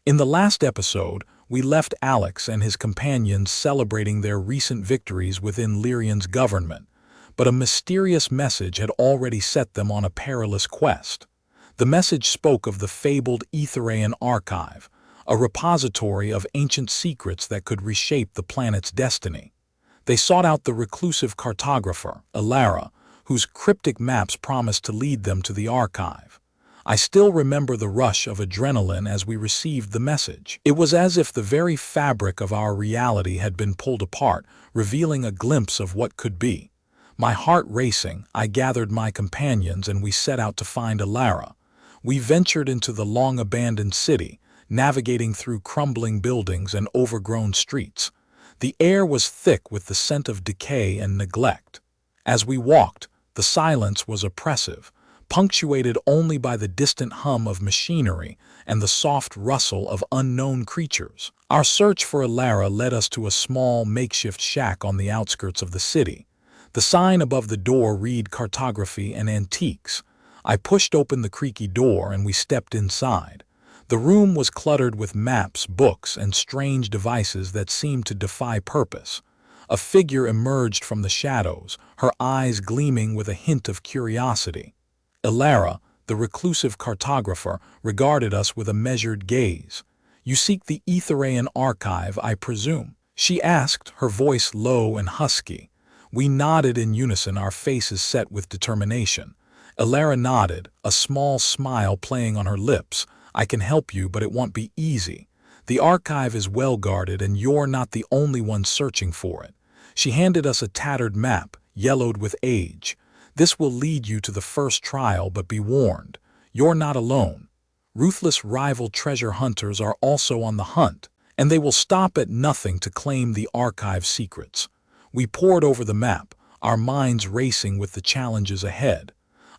In the last episode, we left Alex and his companions celebrating their recent victories within Lirien's government, but a mysterious message had already set them on a perilous quest. The message spoke of the fabled Aethereian archive, a repository of ancient secrets that could reshape the planet's destiny. They sought out the reclusive cartographer, Aethereia, whose cryptic maps promised to lead them to the archive. I still remember the rush of adrenaline as we received the message. It was as if the very fabric of our reality had been pulled apart, revealing a glimpse of what could be. My heart racing, I gathered my companions and we set out to find Aethereia. We ventured into the long-abandoned city, navigating through crumbling buildings and overgrown streets. The air was thick with the scent of decay and neglect. As we walked, the silence was oppressive, punctuated only by the distant hum of machinery and the soft rustle of unknown creatures. Our search for Aethereia led us to a small, makeshift shack on the outskirts of the city. The sign above the door read Cartography and Antiques. I pushed open the creaky door and we stepped inside. The room was cluttered with maps, books, and strange devices that seemed to defy purpose. A figure emerged from the shadows, her eyes gleaming with a hint of curiosity. Aethereia, the reclusive cartographer, regarded us with a measured gaze. "You seek the Aethereian archive, I presume?" she asked, her voice low and husky. We nodded in unison, our faces set with determination. Aethereia nodded, a small smile playing on her lips. "I can help you, but it won't be easy. The archive is well guarded and you're not the only one searching for it." She handed us a tattered map, yellowed with age. "This will lead you to the first trial, but be warned. You're not alone. Ruthless rival treasure hunters are also on the hunt, and they will stop at nothing to claim the archive's secrets." We pored over the map, our minds racing with the challenges ahead.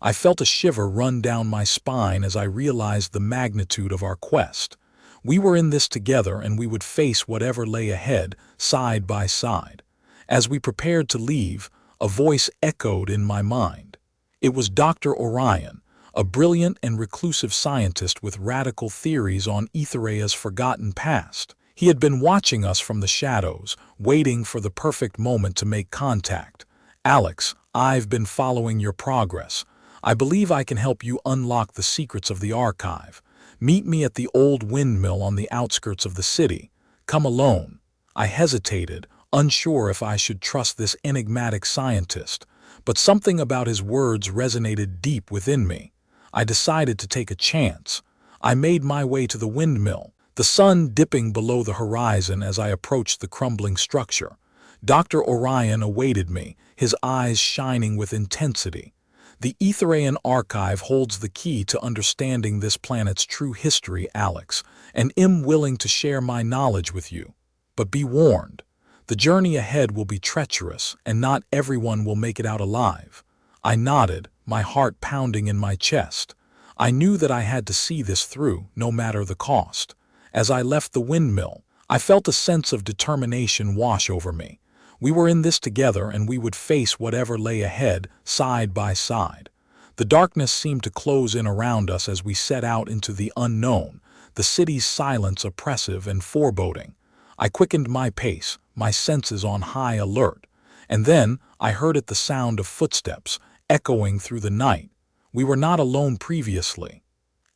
I felt a shiver run down my spine as I realized the magnitude of our quest. We were in this together and we would face whatever lay ahead, side by side. As we prepared to leave, a voice echoed in my mind. It was Dr. Orion, a brilliant and reclusive scientist with radical theories on Aethereia's forgotten past. He had been watching us from the shadows, waiting for the perfect moment to make contact. "Alex, I've been following your progress. I believe I can help you unlock the secrets of the archive. Meet me at the old windmill on the outskirts of the city. Come alone." I hesitated, unsure if I should trust this enigmatic scientist, but something about his words resonated deep within me. I decided to take a chance. I made my way to the windmill, the sun dipping below the horizon as I approached the crumbling structure. Dr. Orion awaited me, his eyes shining with intensity. "The Aethereian archive holds the key to understanding this planet's true history, Alex, and am willing to share my knowledge with you. But be warned, the journey ahead will be treacherous, and not everyone will make it out alive." I nodded, my heart pounding in my chest. I knew that I had to see this through, no matter the cost. As I left the windmill, I felt a sense of determination wash over me. We were in this together and we would face whatever lay ahead, side by side. The darkness seemed to close in around us as we set out into the unknown, the city's silence oppressive and foreboding. I quickened my pace, my senses on high alert. And then I heard the sound of footsteps, echoing through the night. We were not alone previously.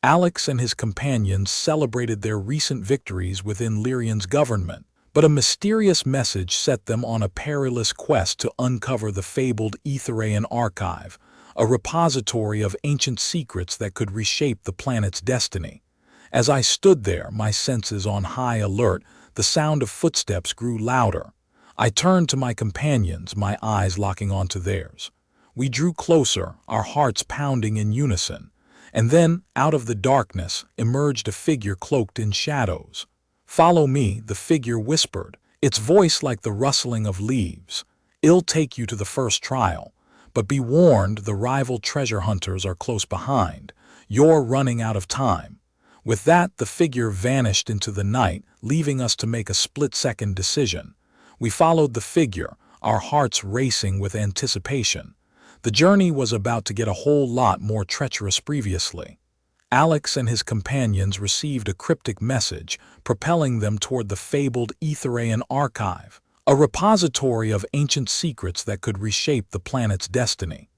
Alex and his companions celebrated their recent victories within Lirien's government. But a mysterious message set them on a perilous quest to uncover the fabled Aethereian archive, a repository of ancient secrets that could reshape the planet's destiny. As I stood there, my senses on high alert, the sound of footsteps grew louder. I turned to my companions, my eyes locking onto theirs. We drew closer, our hearts pounding in unison. And then, out of the darkness, emerged a figure cloaked in shadows. "Follow me," the figure whispered, its voice like the rustling of leaves. "It'll take you to the first trial. But be warned, the rival treasure hunters are close behind. You're running out of time." With that, the figure vanished into the night, leaving us to make a split-second decision. We followed the figure, our hearts racing with anticipation. The journey was about to get a whole lot more treacherous previously. Alex and his companions received a cryptic message, propelling them toward the fabled Aethereian archive, a repository of ancient secrets that could reshape the planet's destiny.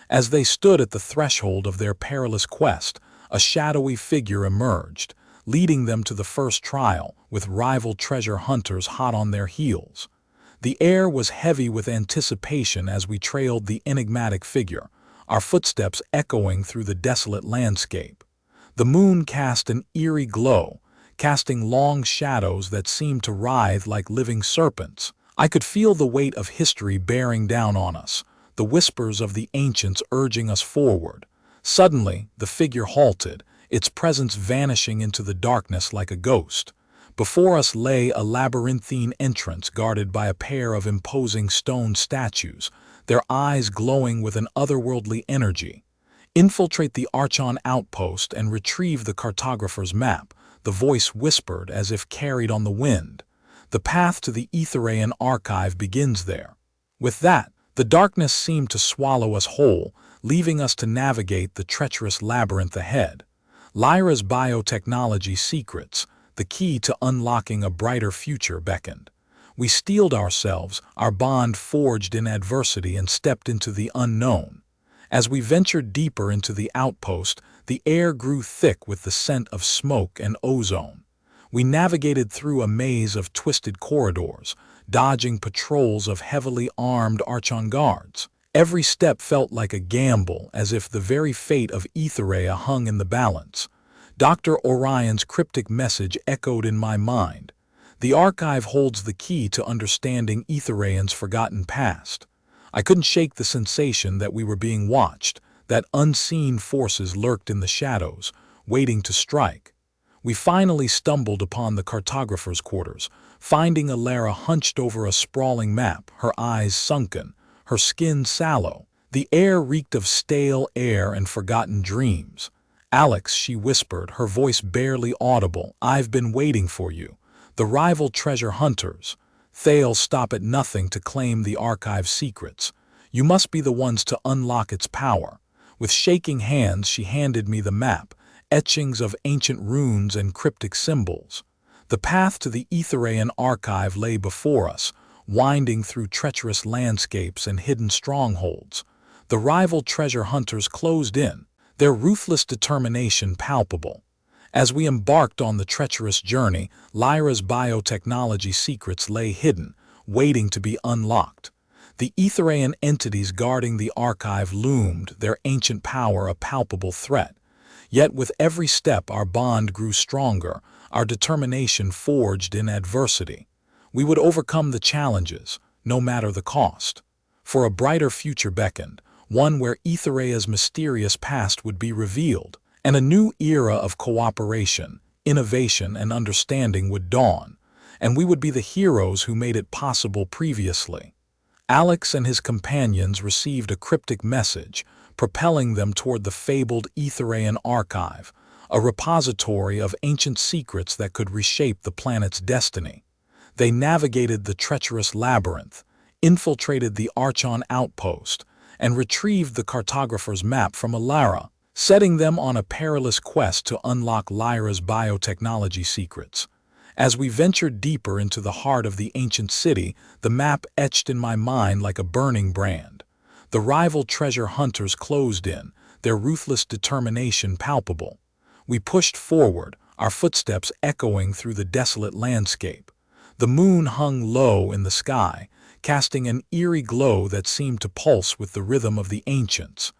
As they stood at the threshold of their perilous quest, a shadowy figure emerged, leading them to the first trial, with rival treasure hunters hot on their heels. The air was heavy with anticipation as we trailed the enigmatic figure, our footsteps echoing through the desolate landscape. The moon cast an eerie glow, casting long shadows that seemed to writhe like living serpents. I could feel the weight of history bearing down on us, the whispers of the ancients urging us forward. Suddenly, the figure halted, its presence vanishing into the darkness like a ghost. Before us lay a labyrinthine entrance guarded by a pair of imposing stone statues, their eyes glowing with an otherworldly energy. "Infiltrate the Archon outpost and retrieve the cartographer's map," the voice whispered as if carried on the wind. "The path to the Aethereian archive begins there." With that, the darkness seemed to swallow us whole, leaving us to navigate the treacherous labyrinth ahead. Lyra's biotechnology secrets, the key to unlocking a brighter future, beckoned. We steeled ourselves, our bond forged in adversity, and stepped into the unknown. As we ventured deeper into the outpost, the air grew thick with the scent of smoke and ozone. We navigated through a maze of twisted corridors, dodging patrols of heavily armed Archon guards. Every step felt like a gamble, as if the very fate of Aethereia hung in the balance. Dr. Orion's cryptic message echoed in my mind. The archive holds the key to understanding Aethereian's forgotten past. I couldn't shake the sensation that we were being watched, that unseen forces lurked in the shadows, waiting to strike. We finally stumbled upon the cartographer's quarters, finding Alara hunched over a sprawling map, her eyes sunken, her skin sallow. The air reeked of stale air and forgotten dreams. "Alex," she whispered, her voice barely audible, "I've been waiting for you. The rival treasure hunters. They'll stop at nothing to claim the archive's secrets. You must be the ones to unlock its power." With shaking hands, she handed me the map, etchings of ancient runes and cryptic symbols. The path to the Aethereian archive lay before us, winding through treacherous landscapes and hidden strongholds. The rival treasure hunters closed in, their ruthless determination palpable. As we embarked on the treacherous journey, Lyra's biotechnology secrets lay hidden, waiting to be unlocked. The Aethereian entities guarding the archive loomed, their ancient power a palpable threat. Yet with every step our bond grew stronger, our determination forged in adversity. We would overcome the challenges, no matter the cost. For a brighter future beckoned, one where Aethereia's mysterious past would be revealed, and a new era of cooperation, innovation, and understanding would dawn, and we would be the heroes who made it possible previously. Alex and his companions received a cryptic message, propelling them toward the fabled Aethereian archive, a repository of ancient secrets that could reshape the planet's destiny. They navigated the treacherous labyrinth, infiltrated the Archon outpost, and retrieved the cartographer's map from Alara, setting them on a perilous quest to unlock Lyra's biotechnology secrets. As we ventured deeper into the heart of the ancient city, the map etched in my mind like a burning brand. The rival treasure hunters closed in, their ruthless determination palpable. We pushed forward, our footsteps echoing through the desolate landscape. The moon hung low in the sky, casting an eerie glow that seemed to pulse with the rhythm of the ancients.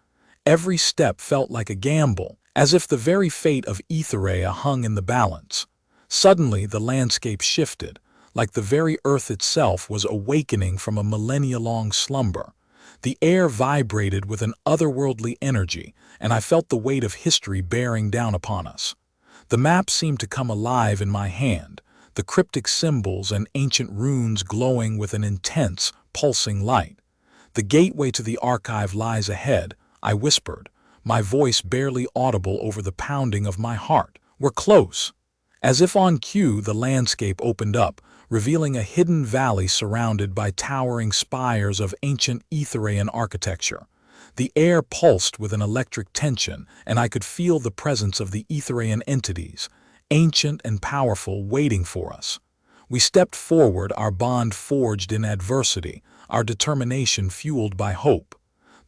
Every step felt like a gamble, as if the very fate of Aethereia hung in the balance. Suddenly the landscape shifted, like the very earth itself was awakening from a millennia-long slumber. The air vibrated with an otherworldly energy, and I felt the weight of history bearing down upon us. The map seemed to come alive in my hand, the cryptic symbols and ancient runes glowing with an intense, pulsing light. "The gateway to the archive lies ahead," I whispered, my voice barely audible over the pounding of my heart. "We're close." As if on cue, the landscape opened up, revealing a hidden valley surrounded by towering spires of ancient Aethereian architecture. The air pulsed with an electric tension, and I could feel the presence of the Aethereian entities, ancient and powerful, waiting for us. We stepped forward, our bond forged in adversity, our determination fueled by hope.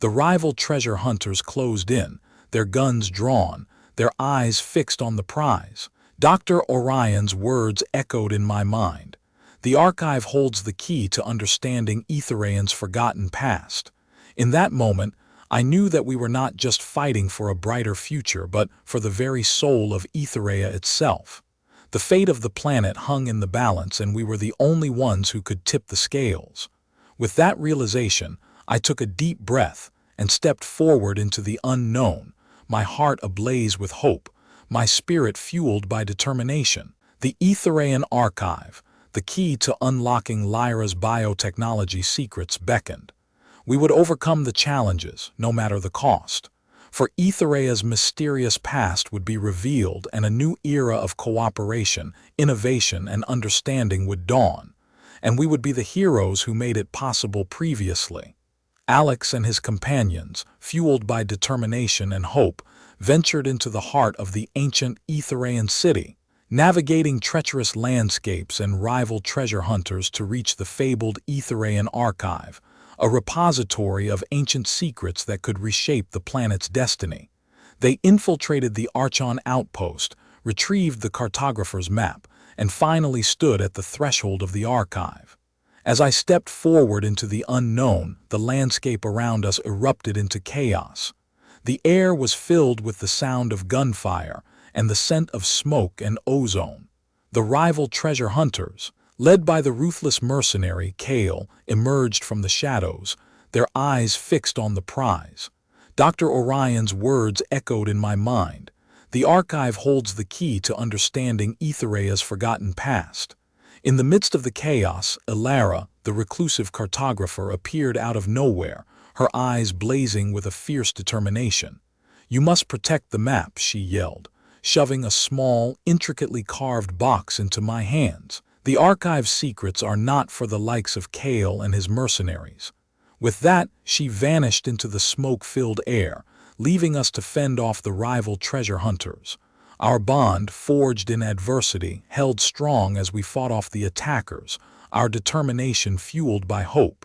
The rival treasure hunters closed in, their guns drawn, their eyes fixed on the prize. Dr. Orion's words echoed in my mind. The archive holds the key to understanding Aethereian's forgotten past. In that moment, I knew that we were not just fighting for a brighter future, but for the very soul of Aethereia itself. The fate of the planet hung in the balance, and we were the only ones who could tip the scales. With that realization, I took a deep breath and stepped forward into the unknown, my heart ablaze with hope, my spirit fueled by determination. The Aethereian archive, the key to unlocking Lyra's biotechnology secrets, beckoned. We would overcome the challenges, no matter the cost. For Aethereia's mysterious past would be revealed, and a new era of cooperation, innovation, and understanding would dawn. And we would be the heroes who made it possible previously. Alex and his companions, fueled by determination and hope, ventured into the heart of the ancient Aethereian city, navigating treacherous landscapes and rival treasure hunters to reach the fabled Aethereian archive, a repository of ancient secrets that could reshape the planet's destiny. They infiltrated the Archon outpost, retrieved the cartographer's map, and finally stood at the threshold of the archive. As I stepped forward into the unknown, the landscape around us erupted into chaos. The air was filled with the sound of gunfire and the scent of smoke and ozone. The rival treasure hunters, led by the ruthless mercenary Kale, emerged from the shadows, their eyes fixed on the prize. Dr. Orion's words echoed in my mind. The archive holds the key to understanding Aethereia's forgotten past. In the midst of the chaos, Elara, the reclusive cartographer, appeared out of nowhere, her eyes blazing with a fierce determination. "You must protect the map," she yelled, shoving a small, intricately carved box into my hands. "The archive's secrets are not for the likes of Kale and his mercenaries." With that, she vanished into the smoke-filled air, leaving us to fend off the rival treasure hunters. Our bond, forged in adversity, held strong as we fought off the attackers, our determination fueled by hope.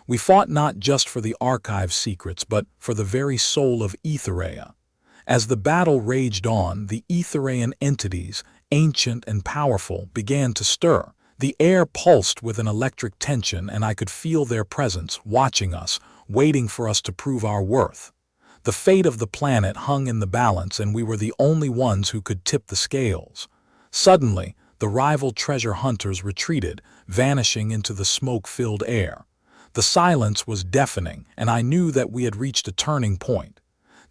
We fought not just for the archive's secrets, but for the very soul of Aethereia. As the battle raged on, the Aethereian entities, ancient and powerful, began to stir. The air pulsed with an electric tension, and I could feel their presence, watching us, waiting for us to prove our worth. The fate of the planet hung in the balance, and we were the only ones who could tip the scales. Suddenly, the rival treasure hunters retreated, vanishing into the smoke-filled air. The silence was deafening, and I knew that we had reached a turning point.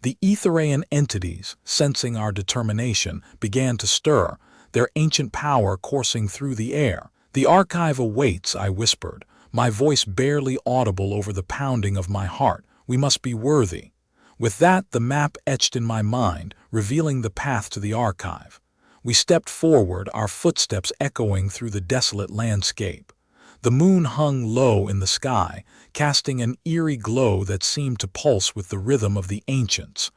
The Aethereian entities, sensing our determination, began to stir, their ancient power coursing through the air. "The archive awaits," I whispered, my voice barely audible over the pounding of my heart. "We must be worthy." With that, the map etched in my mind, revealing the path to the archive. We stepped forward, our footsteps echoing through the desolate landscape. The moon hung low in the sky, casting an eerie glow that seemed to pulse with the rhythm of the ancients.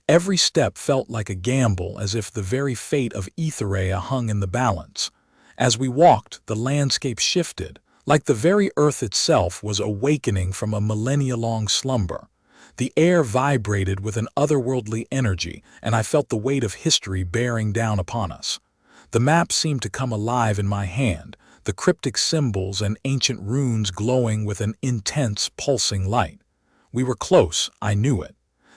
Every step felt like a gamble, as if the very fate of Aethereia hung in the balance. As we walked, the landscape shifted, like the very earth itself was awakening from a millennia-long slumber. The air vibrated with an otherworldly energy, and I felt the weight of history bearing down upon us. The map seemed to come alive in my hand, the cryptic symbols and ancient runes glowing with an intense, pulsing light. We were close, I knew it.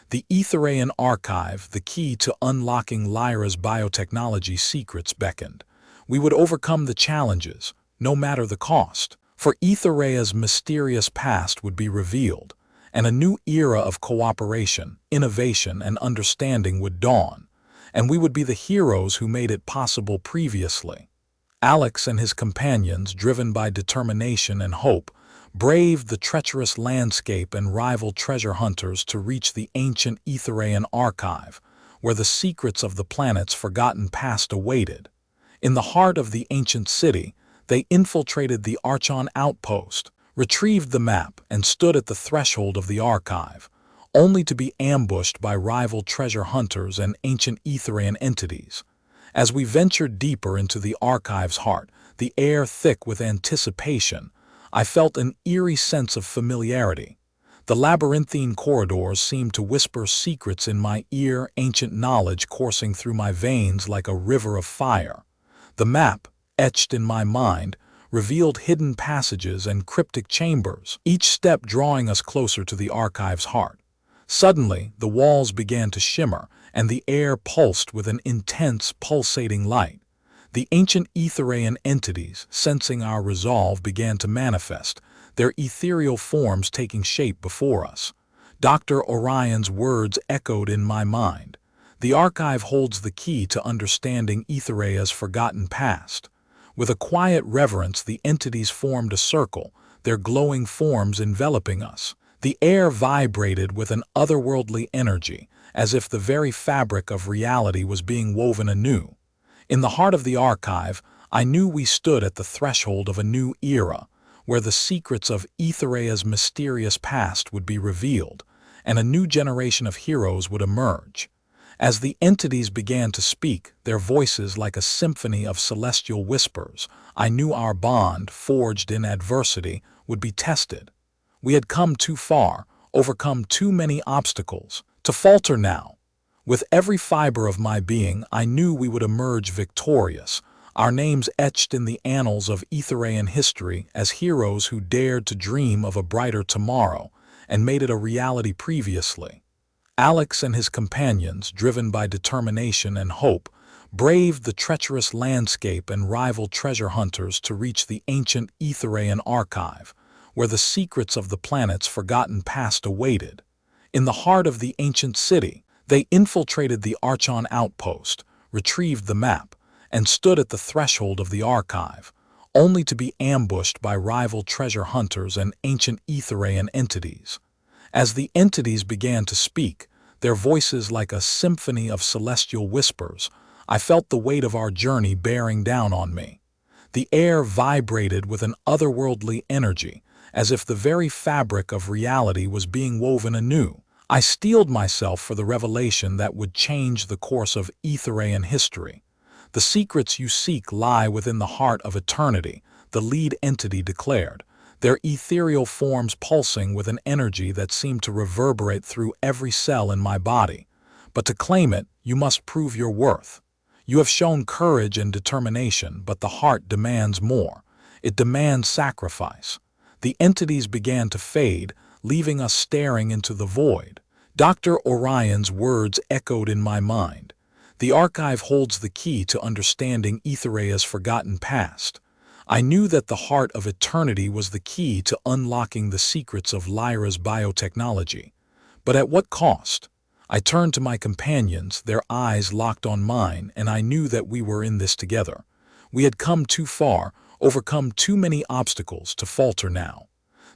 The Aethereian archive, the key to unlocking Lyra's biotechnology secrets, beckoned. We would overcome the challenges, no matter the cost. For Aethereia's mysterious past would be revealed, and a new era of cooperation, innovation, and understanding would dawn, and we would be the heroes who made it possible previously. Alex and his companions, driven by determination and hope, braved the treacherous landscape and rival treasure hunters to reach the ancient Aethereian archive, where the secrets of the planet's forgotten past awaited. In the heart of the ancient city, they infiltrated the Archon outpost, retrieved the map, and stood at the threshold of the archive, only to be ambushed by rival treasure hunters and ancient Aethereian entities. As we ventured deeper into the archive's heart, the air thick with anticipation, I felt an eerie sense of familiarity. The labyrinthine corridors seemed to whisper secrets in my ear, ancient knowledge coursing through my veins like a river of fire. The map, etched in my mind, revealed hidden passages and cryptic chambers, each step drawing us closer to the archive's heart. Suddenly, the walls began to shimmer, and the air pulsed with an intense, pulsating light. The ancient Aethereian entities, sensing our resolve, began to manifest, their ethereal forms taking shape before us. Dr. Orion's words echoed in my mind. The archive holds the key to understanding Aethereia's forgotten past. With a quiet reverence, the entities formed a circle, their glowing forms enveloping us. The air vibrated with an otherworldly energy, as if the very fabric of reality was being woven anew. In the heart of the archive, I knew we stood at the threshold of a new era, where the secrets of Aethereia's mysterious past would be revealed, and a new generation of heroes would emerge. As the entities began to speak, their voices like a symphony of celestial whispers, I knew our bond, forged in adversity, would be tested. We had come too far, overcome too many obstacles, to falter now. With every fiber of my being, I knew we would emerge victorious, our names etched in the annals of Aethereian history as heroes who dared to dream of a brighter tomorrow and made it a reality previously. Alex and his companions, driven by determination and hope, braved the treacherous landscape and rival treasure hunters to reach the ancient Aethereian archive, where the secrets of the planet's forgotten past awaited. In the heart of the ancient city, they infiltrated the Archon outpost, retrieved the map, and stood at the threshold of the archive, only to be ambushed by rival treasure hunters and ancient Aethereian entities. As the entities began to speak, their voices like a symphony of celestial whispers, I felt the weight of our journey bearing down on me. The air vibrated with an otherworldly energy, as if the very fabric of reality was being woven anew. I steeled myself for the revelation that would change the course of Aethereian history. The secrets you seek lie within the heart of eternity, the lead entity declared, their ethereal forms pulsing with an energy that seemed to reverberate through every cell in my body. But to claim it, you must prove your worth. You have shown courage and determination, but the heart demands more. It demands sacrifice. The entities began to fade, leaving us staring into the void. Dr. Orion's words echoed in my mind. The archive holds the key to understanding Aethereia's forgotten past. I knew that the heart of eternity was the key to unlocking the secrets of Lyra's biotechnology. But at what cost? I turned to my companions, their eyes locked on mine, and I knew that we were in this together. We had come too far, overcome too many obstacles to falter now.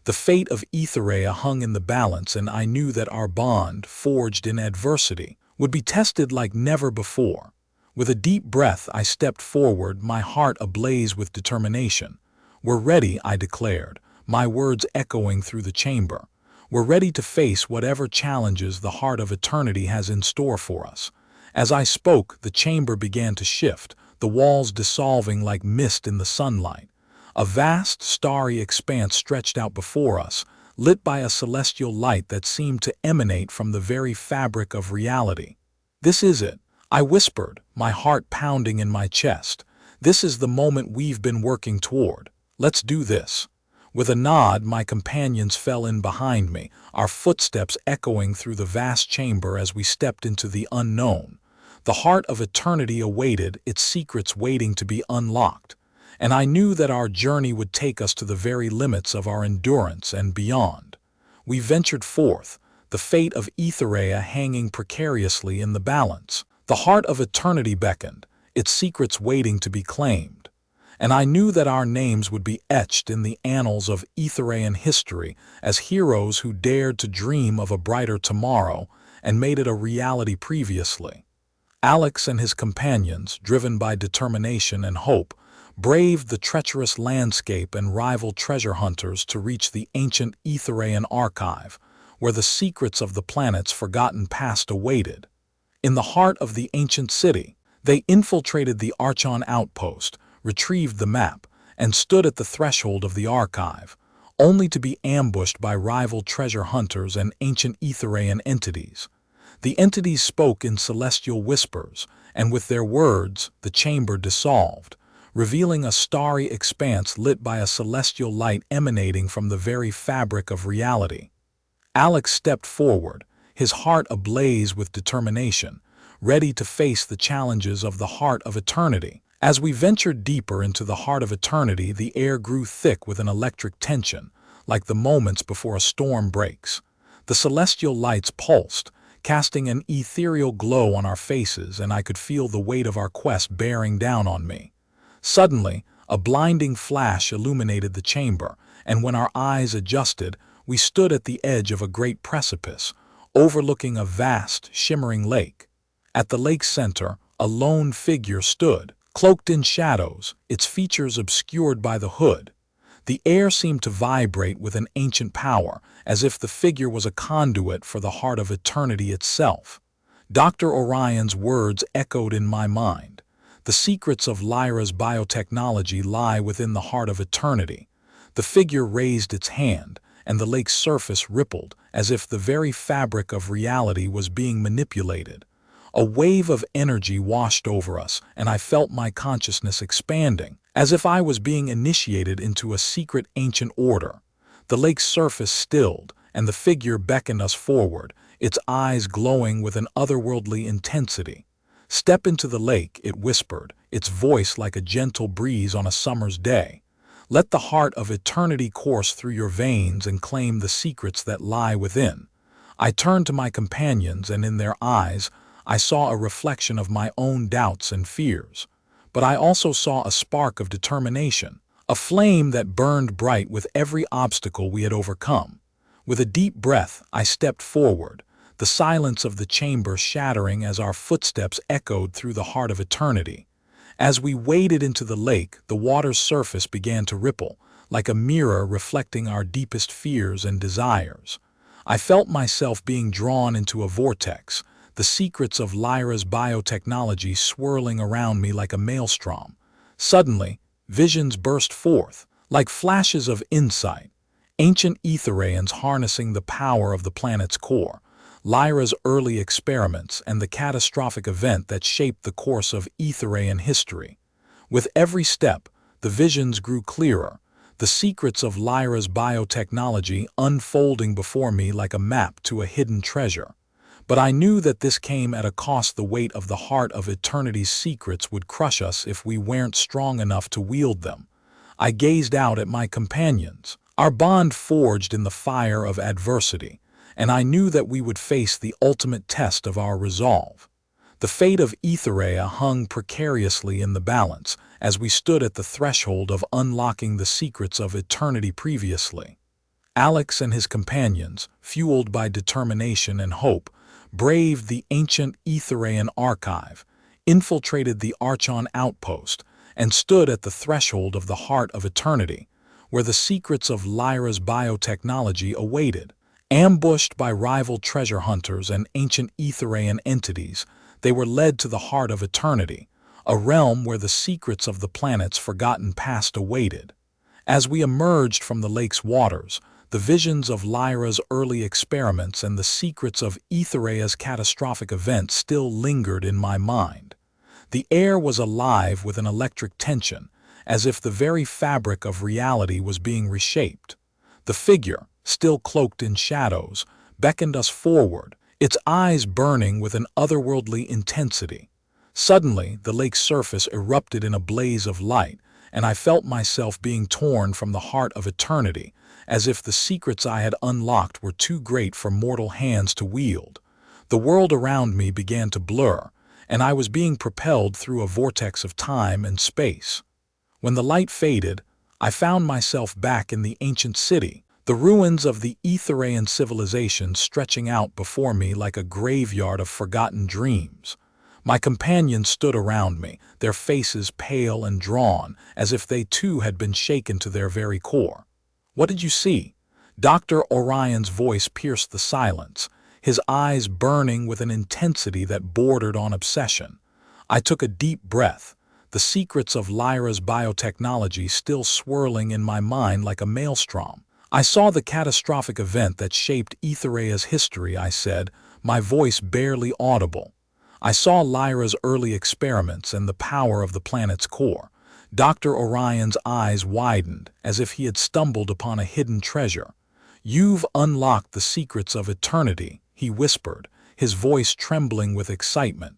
The fate of Aethereia hung in the balance, and I knew that our bond, forged in adversity, would be tested like never before. With a deep breath, I stepped forward, my heart ablaze with determination. "We're ready," I declared, my words echoing through the chamber. "We're ready to face whatever challenges the heart of eternity has in store for us." As I spoke, the chamber began to shift, the walls dissolving like mist in the sunlight. A vast, starry expanse stretched out before us, lit by a celestial light that seemed to emanate from the very fabric of reality. "This is it," I whispered, my heart pounding in my chest. "This is the moment we've been working toward. Let's do this." With a nod, my companions fell in behind me, our footsteps echoing through the vast chamber as we stepped into the unknown. The heart of eternity awaited, its secrets waiting to be unlocked. And I knew that our journey would take us to the very limits of our endurance and beyond. We ventured forth, the fate of Aethereia hanging precariously in the balance. The heart of eternity beckoned, its secrets waiting to be claimed. And I knew that our names would be etched in the annals of Aethereian history as heroes who dared to dream of a brighter tomorrow and made it a reality previously. Alex and his companions, driven by determination and hope, braved the treacherous landscape and rival treasure hunters to reach the ancient Aethereian archive, where the secrets of the planet's forgotten past awaited. In the heart of the ancient city, they infiltrated the Archon outpost, retrieved the map, and stood at the threshold of the archive, only to be ambushed by rival treasure hunters and ancient Aethereian entities. The entities spoke in celestial whispers, and with their words, the chamber dissolved, revealing a starry expanse lit by a celestial light emanating from the very fabric of reality. Alex stepped forward, his heart ablaze with determination, ready to face the challenges of the heart of eternity. As we ventured deeper into the heart of eternity, the air grew thick with an electric tension, like the moments before a storm breaks. The celestial lights pulsed, casting an ethereal glow on our faces, and I could feel the weight of our quest bearing down on me. Suddenly, a blinding flash illuminated the chamber, and when our eyes adjusted, we stood at the edge of a great precipice, overlooking a vast, shimmering lake. At the lake's center, a lone figure stood, cloaked in shadows, its features obscured by the hood. The air seemed to vibrate with an ancient power, as if the figure was a conduit for the heart of eternity itself. Dr. Orion's words echoed in my mind. The secrets of Lyra's biotechnology lie within the heart of eternity. The figure raised its hand, and the lake's surface rippled, as if the very fabric of reality was being manipulated. A wave of energy washed over us, and I felt my consciousness expanding, as if I was being initiated into a secret ancient order. The lake's surface stilled, and the figure beckoned us forward, its eyes glowing with an otherworldly intensity. "Step into the lake," it whispered, its voice like a gentle breeze on a summer's day. "Let the heart of eternity course through your veins and claim the secrets that lie within." I turned to my companions, and in their eyes, I saw a reflection of my own doubts and fears. But I also saw a spark of determination, a flame that burned bright with every obstacle we had overcome. With a deep breath, I stepped forward, the silence of the chamber shattering as our footsteps echoed through the heart of eternity. As we waded into the lake, the water's surface began to ripple, like a mirror reflecting our deepest fears and desires. I felt myself being drawn into a vortex, the secrets of Lyra's biotechnology swirling around me like a maelstrom. Suddenly, visions burst forth, like flashes of insight. Ancient Aethereians harnessing the power of the planet's core, Lyra's early experiments, and the catastrophic event that shaped the course of Aethereian history. With every step, the visions grew clearer, the secrets of Lyra's biotechnology unfolding before me like a map to a hidden treasure. But I knew that this came at a cost. The weight of the heart of eternity's secrets would crush us if we weren't strong enough to wield them. I gazed out at my companions, our bond forged in the fire of adversity, and I knew that we would face the ultimate test of our resolve. The fate of Aethereia hung precariously in the balance as we stood at the threshold of unlocking the secrets of eternity previously. Alex and his companions, fueled by determination and hope, braved the ancient Aethereian archive, infiltrated the Archon outpost, and stood at the threshold of the heart of eternity, where the secrets of Lyra's biotechnology awaited. Ambushed by rival treasure hunters and ancient Aethereian entities, they were led to the heart of eternity, a realm where the secrets of the planet's forgotten past awaited. As we emerged from the lake's waters, the visions of Lyra's early experiments and the secrets of Aethereia's catastrophic event still lingered in my mind. The air was alive with an electric tension, as if the very fabric of reality was being reshaped. The figure, still cloaked in shadows, beckoned us forward, its eyes burning with an otherworldly intensity. Suddenly, the lake's surface erupted in a blaze of light, and I felt myself being torn from the heart of eternity, as if the secrets I had unlocked were too great for mortal hands to wield. The world around me began to blur, and I was being propelled through a vortex of time and space. When the light faded, I found myself back in the ancient city, the ruins of the Aethereian civilization stretching out before me like a graveyard of forgotten dreams. My companions stood around me, their faces pale and drawn, as if they too had been shaken to their very core. "What did you see?" Dr. Orion's voice pierced the silence, his eyes burning with an intensity that bordered on obsession. I took a deep breath, the secrets of Lyra's biotechnology still swirling in my mind like a maelstrom. I saw the catastrophic event that shaped Aethereia's history, I said, my voice barely audible. I saw Lyra's early experiments and the power of the planet's core. Dr. Orion's eyes widened, as if he had stumbled upon a hidden treasure. "You've unlocked the secrets of eternity," he whispered, his voice trembling with excitement.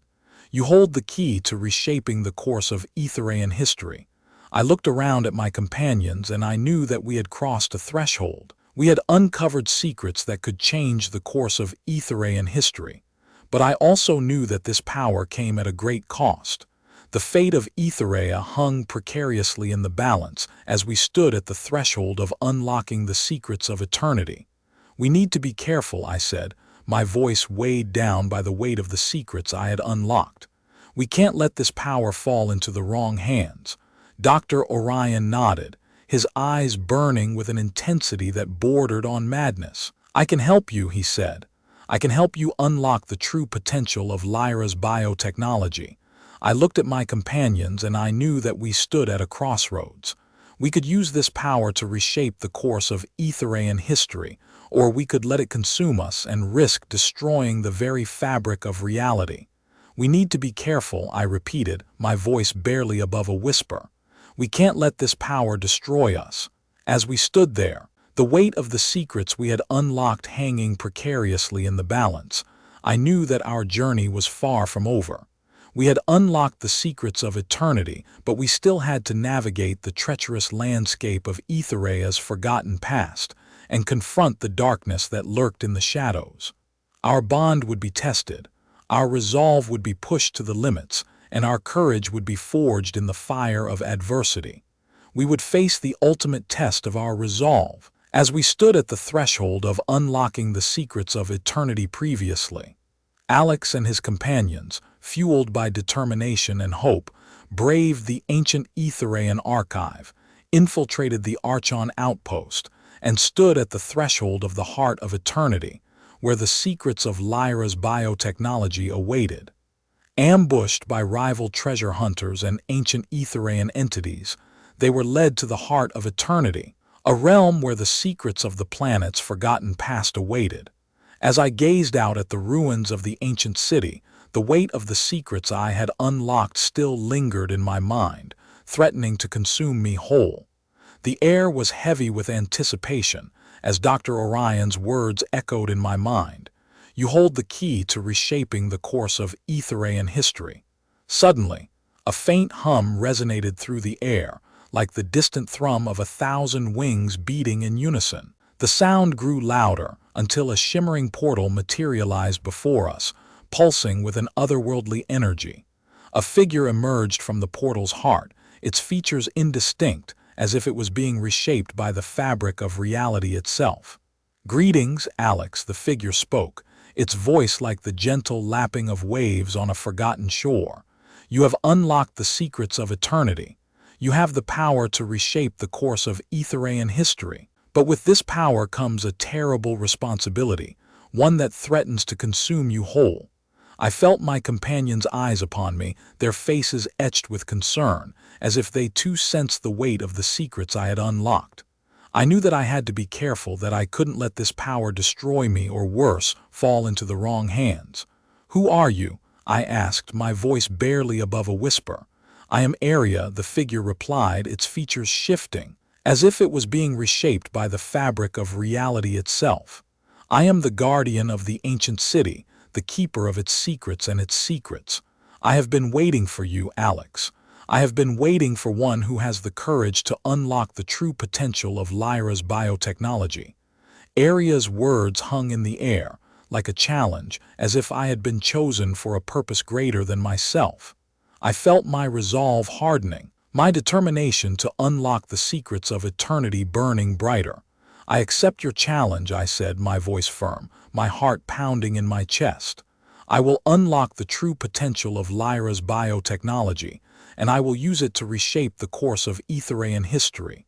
"You hold the key to reshaping the course of Aethereian history." I looked around at my companions and I knew that we had crossed a threshold. We had uncovered secrets that could change the course of Aethereian history. But I also knew that this power came at a great cost. The fate of Aethereia hung precariously in the balance as we stood at the threshold of unlocking the secrets of eternity. "We need to be careful," I said, my voice weighed down by the weight of the secrets I had unlocked. "We can't let this power fall into the wrong hands." Dr. Orion nodded, his eyes burning with an intensity that bordered on madness. "I can help you," he said. "I can help you unlock the true potential of Lyra's biotechnology." I looked at my companions and I knew that we stood at a crossroads. We could use this power to reshape the course of Aethereian history, or we could let it consume us and risk destroying the very fabric of reality. "We need to be careful," I repeated, my voice barely above a whisper. "We can't let this power destroy us." As we stood there, the weight of the secrets we had unlocked hanging precariously in the balance, I knew that our journey was far from over. We had unlocked the secrets of eternity, but we still had to navigate the treacherous landscape of Aethereia's forgotten past and confront the darkness that lurked in the shadows. Our bond would be tested, our resolve would be pushed to the limits, and our courage would be forged in the fire of adversity. We would face the ultimate test of our resolve. As we stood at the threshold of unlocking the secrets of eternity previously, Alex and his companions, fueled by determination and hope, braved the ancient Aethereian archive, infiltrated the Archon outpost, and stood at the threshold of the heart of eternity, where the secrets of Lyra's biotechnology awaited. Ambushed by rival treasure hunters and ancient Aethereian entities, they were led to the heart of eternity, a realm where the secrets of the planet's forgotten past awaited. As I gazed out at the ruins of the ancient city, the weight of the secrets I had unlocked still lingered in my mind, threatening to consume me whole. The air was heavy with anticipation as Dr. Orion's words echoed in my mind. "You hold the key to reshaping the course of Aethereian history." Suddenly, a faint hum resonated through the air, like the distant thrum of 1,000 wings beating in unison. The sound grew louder until a shimmering portal materialized before us, pulsing with an otherworldly energy. A figure emerged from the portal's heart, its features indistinct, as if it was being reshaped by the fabric of reality itself. "Greetings, Alex," the figure spoke, its voice like the gentle lapping of waves on a forgotten shore. "You have unlocked the secrets of eternity. You have the power to reshape the course of Aethereian history. But with this power comes a terrible responsibility, one that threatens to consume you whole." I felt my companions' eyes upon me, their faces etched with concern, as if they too sensed the weight of the secrets I had unlocked. I knew that I had to be careful, that I couldn't let this power destroy me or worse, fall into the wrong hands. "Who are you?" I asked, my voice barely above a whisper. "I am Aethereia," the figure replied, its features shifting, as if it was being reshaped by the fabric of reality itself. "I am the guardian of the ancient city, the keeper of its secrets and its secrets. I have been waiting for you, Alex. I have been waiting for one who has the courage to unlock the true potential of Lyra's biotechnology." Aetheria's words hung in the air, like a challenge, as if I had been chosen for a purpose greater than myself. I felt my resolve hardening, my determination to unlock the secrets of eternity burning brighter. "I accept your challenge," I said, my voice firm, my heart pounding in my chest. "I will unlock the true potential of Lyra's biotechnology, and I will use it to reshape the course of Aethereian history."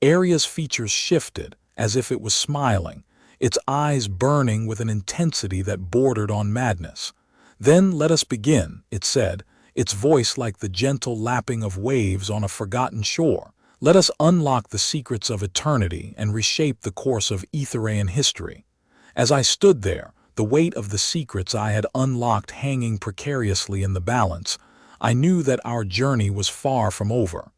Aetheria's features shifted, as if it was smiling, its eyes burning with an intensity that bordered on madness. "Then let us begin," it said, its voice like the gentle lapping of waves on a forgotten shore. "Let us unlock the secrets of eternity and reshape the course of Aethereian history." As I stood there, the weight of the secrets I had unlocked hanging precariously in the balance, I knew that our journey was far from over.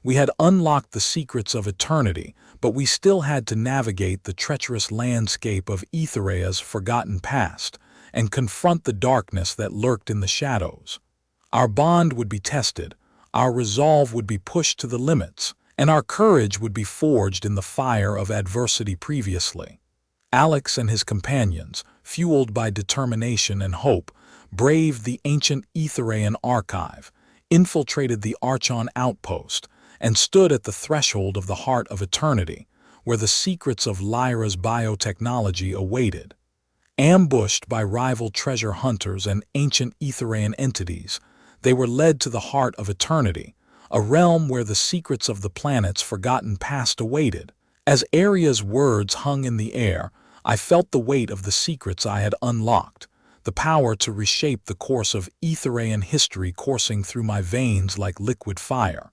We had unlocked the secrets of eternity, but we still had to navigate the treacherous landscape of Aethereia's forgotten past and confront the darkness that lurked in the shadows. Our bond would be tested, our resolve would be pushed to the limits, and our courage would be forged in the fire of adversity previously. Alex and his companions, fueled by determination and hope, braved the ancient Aethereian archive, infiltrated the Archon outpost, and stood at the threshold of the heart of eternity, where the secrets of Lyra's biotechnology awaited. Ambushed by rival treasure hunters and ancient Aethereian entities, they were led to the heart of eternity, a realm where the secrets of the planet's forgotten past awaited. As Aethereia's words hung in the air, I felt the weight of the secrets I had unlocked, the power to reshape the course of Aethereian history coursing through my veins like liquid fire.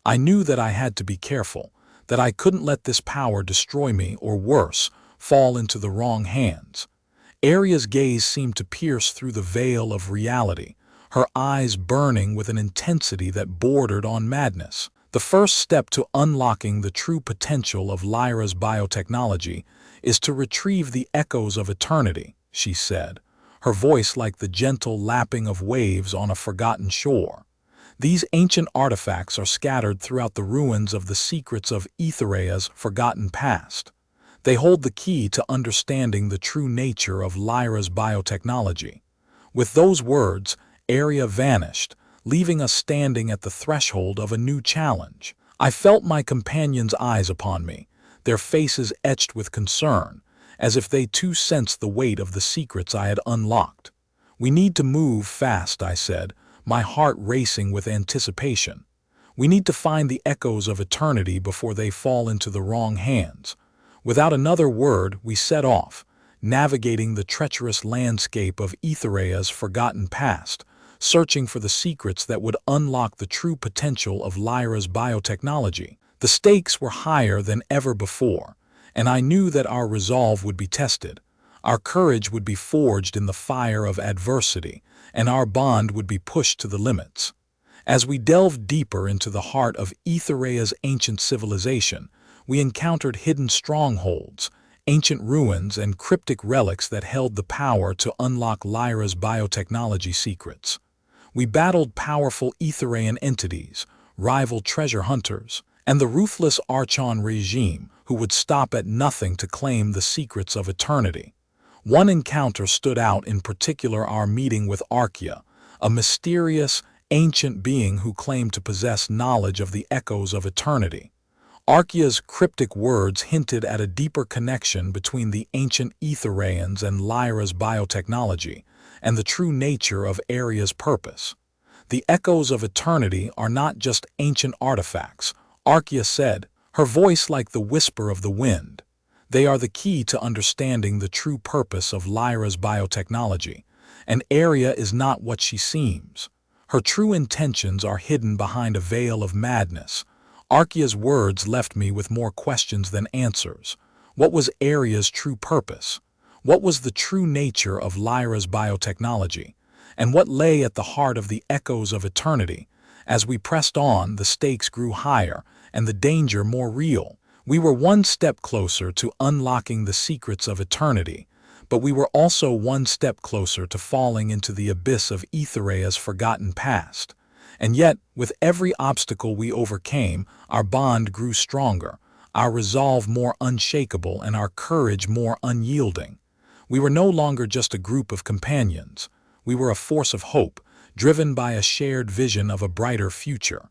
I knew that I had to be careful, that I couldn't let this power destroy me or worse, fall into the wrong hands. Aethereia's gaze seemed to pierce through the veil of reality, her eyes burning with an intensity that bordered on madness. "The first step to unlocking the true potential of Lyra's biotechnology is to retrieve the echoes of eternity," she said, her voice like the gentle lapping of waves on a forgotten shore. "These ancient artifacts are scattered throughout the ruins of the secrets of Aethereia's forgotten past. They hold the key to understanding the true nature of Lyra's biotechnology." With those words, Aethereia vanished, leaving us standing at the threshold of a new challenge. I felt my companions' eyes upon me, their faces etched with concern, as if they too sensed the weight of the secrets I had unlocked. "We need to move fast," I said, my heart racing with anticipation. "We need to find the echoes of eternity before they fall into the wrong hands." Without another word, we set off, navigating the treacherous landscape of Aethereia's forgotten past, searching for the secrets that would unlock the true potential of Lyra's biotechnology. The stakes were higher than ever before, and I knew that our resolve would be tested, our courage would be forged in the fire of adversity, and our bond would be pushed to the limits. As we delved deeper into the heart of Aethereia's ancient civilization, we encountered hidden strongholds, ancient ruins, and cryptic relics that held the power to unlock Lyra's biotechnology secrets. We battled powerful Aethereian entities, rival treasure hunters, and the ruthless Archon regime who would stop at nothing to claim the secrets of eternity. One encounter stood out in particular: our meeting with Archon, a mysterious, ancient being who claimed to possess knowledge of the echoes of eternity. Archon's cryptic words hinted at a deeper connection between the ancient Aethereians and Lyra's biotechnology, and the true nature of Aethereia's purpose. "The echoes of eternity are not just ancient artifacts," Archon said, her voice like the whisper of the wind. "They are the key to understanding the true purpose of Lyra's biotechnology, and Aethereia is not what she seems. Her true intentions are hidden behind a veil of madness." Archon's words left me with more questions than answers. What was Aethereia's true purpose? What was the true nature of Lyra's biotechnology? And what lay at the heart of the echoes of eternity? As we pressed on, the stakes grew higher and the danger more real. We were one step closer to unlocking the secrets of eternity, but we were also one step closer to falling into the abyss of Aethereia's forgotten past. And yet, with every obstacle we overcame, our bond grew stronger, our resolve more unshakable, and our courage more unyielding. We were no longer just a group of companions. We were a force of hope, driven by a shared vision of a brighter future.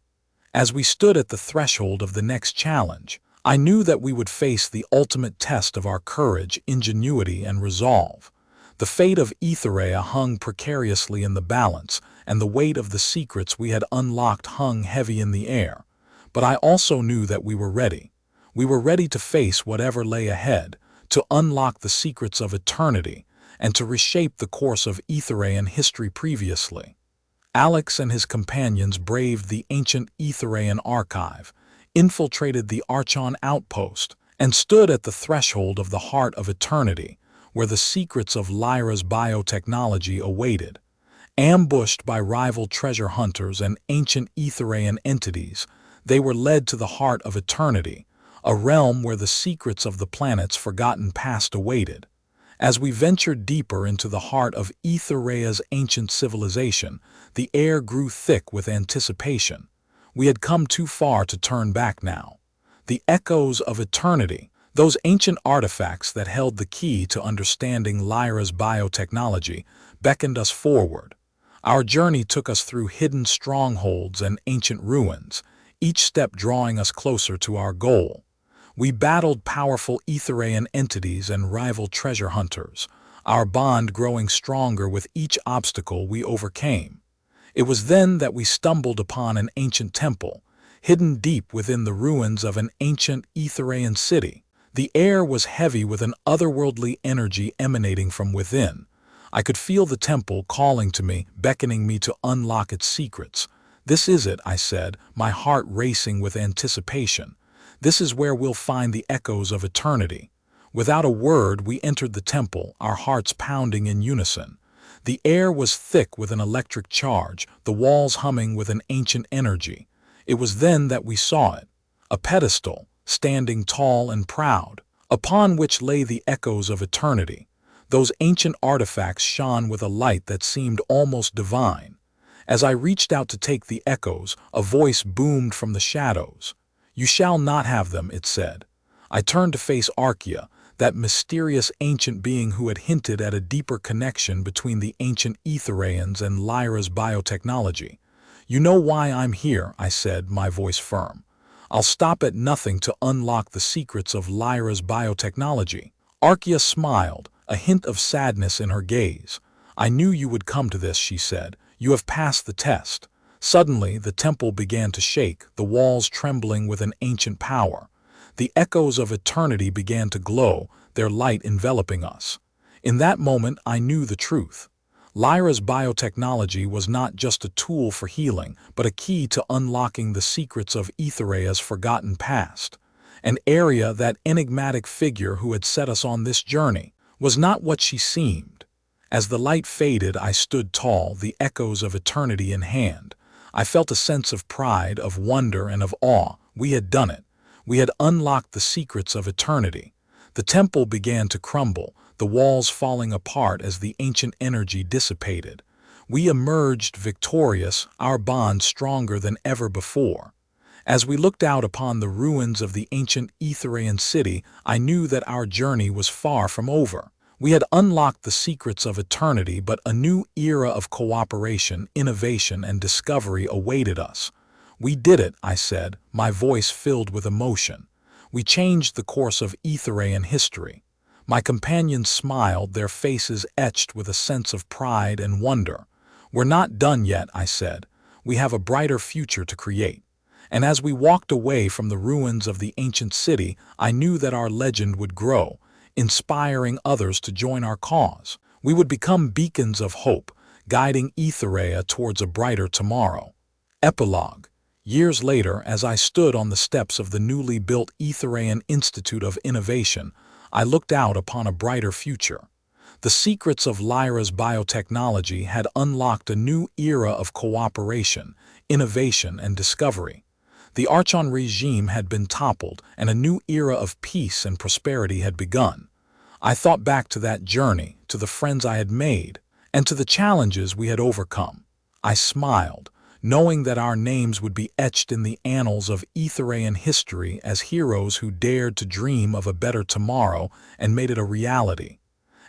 As we stood at the threshold of the next challenge, I knew that we would face the ultimate test of our courage, ingenuity, and resolve. The fate of Aethereia hung precariously in the balance, and the weight of the secrets we had unlocked hung heavy in the air. But I also knew that we were ready. We were ready to face whatever lay ahead, to unlock the secrets of eternity, and to reshape the course of Aethereian history previously. Alex and his companions braved the ancient Aethereian archive, infiltrated the Archon outpost, and stood at the threshold of the heart of eternity, where the secrets of Lyra's biotechnology awaited. Ambushed by rival treasure hunters and ancient Aethereian entities, they were led to the heart of eternity, a realm where the secrets of the planet's forgotten past awaited. As we ventured deeper into the heart of Aethereia's ancient civilization, the air grew thick with anticipation. We had come too far to turn back now. The echoes of eternity, those ancient artifacts that held the key to understanding Lyra's biotechnology, beckoned us forward. Our journey took us through hidden strongholds and ancient ruins, each step drawing us closer to our goal. We battled powerful Aethereian entities and rival treasure hunters, our bond growing stronger with each obstacle we overcame. It was then that we stumbled upon an ancient temple, hidden deep within the ruins of an ancient Aethereian city. The air was heavy with an otherworldly energy emanating from within. I could feel the temple calling to me, beckoning me to unlock its secrets. "This is it," I said, my heart racing with anticipation. "This is where we'll find the echoes of eternity." Without a word, we entered the temple, our hearts pounding in unison. The air was thick with an electric charge, the walls humming with an ancient energy. It was then that we saw it, a pedestal, standing tall and proud, upon which lay the echoes of eternity. Those ancient artifacts shone with a light that seemed almost divine. As I reached out to take the echoes, a voice boomed from the shadows. "You shall not have them," it said. I turned to face Archon, that mysterious ancient being who had hinted at a deeper connection between the ancient Aethereians and Lyra's biotechnology. "You know why I'm here," I said, my voice firm. "I'll stop at nothing to unlock the secrets of Lyra's biotechnology." Archon smiled, a hint of sadness in her gaze. "I knew you would come to this," she said. "You have passed the test." Suddenly, the temple began to shake, the walls trembling with an ancient power. The echoes of eternity began to glow, their light enveloping us. In that moment, I knew the truth. Lyra's biotechnology was not just a tool for healing, but a key to unlocking the secrets of Aethereia's forgotten past. And Aethereia, that enigmatic figure who had set us on this journey, was not what she seemed. As the light faded, I stood tall, the echoes of eternity in hand. I felt a sense of pride, of wonder, and of awe. We had done it. We had unlocked the secrets of eternity. The temple began to crumble, the walls falling apart as the ancient energy dissipated. We emerged victorious, our bond stronger than ever before. As we looked out upon the ruins of the ancient Aethereian city, I knew that our journey was far from over. We had unlocked the secrets of eternity, but a new era of cooperation, innovation, and discovery awaited us. "We did it," I said, my voice filled with emotion. "We changed the course of Aethereian history." My companions smiled, their faces etched with a sense of pride and wonder. "We're not done yet," I said. "We have a brighter future to create." And as we walked away from the ruins of the ancient city, I knew that our legend would grow, inspiring others to join our cause. We would become beacons of hope, guiding Aethereia towards a brighter tomorrow. Epilogue. Years later, as I stood on the steps of the newly built Aethereian Institute of Innovation, I looked out upon a brighter future. The secrets of Lyra's biotechnology had unlocked a new era of cooperation, innovation, and discovery. The Archon regime had been toppled, and a new era of peace and prosperity had begun. I thought back to that journey, to the friends I had made, and to the challenges we had overcome. I smiled, knowing that our names would be etched in the annals of Aethereian history as heroes who dared to dream of a better tomorrow and made it a reality.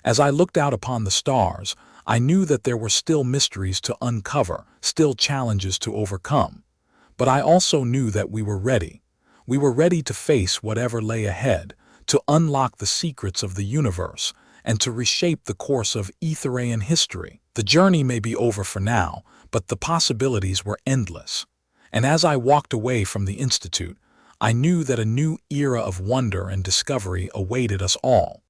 As I looked out upon the stars, I knew that there were still mysteries to uncover, still challenges to overcome. But I also knew that we were ready. We were ready to face whatever lay ahead, to unlock the secrets of the universe, and to reshape the course of Aethereian history. The journey may be over for now, but the possibilities were endless. And as I walked away from the Institute, I knew that a new era of wonder and discovery awaited us all.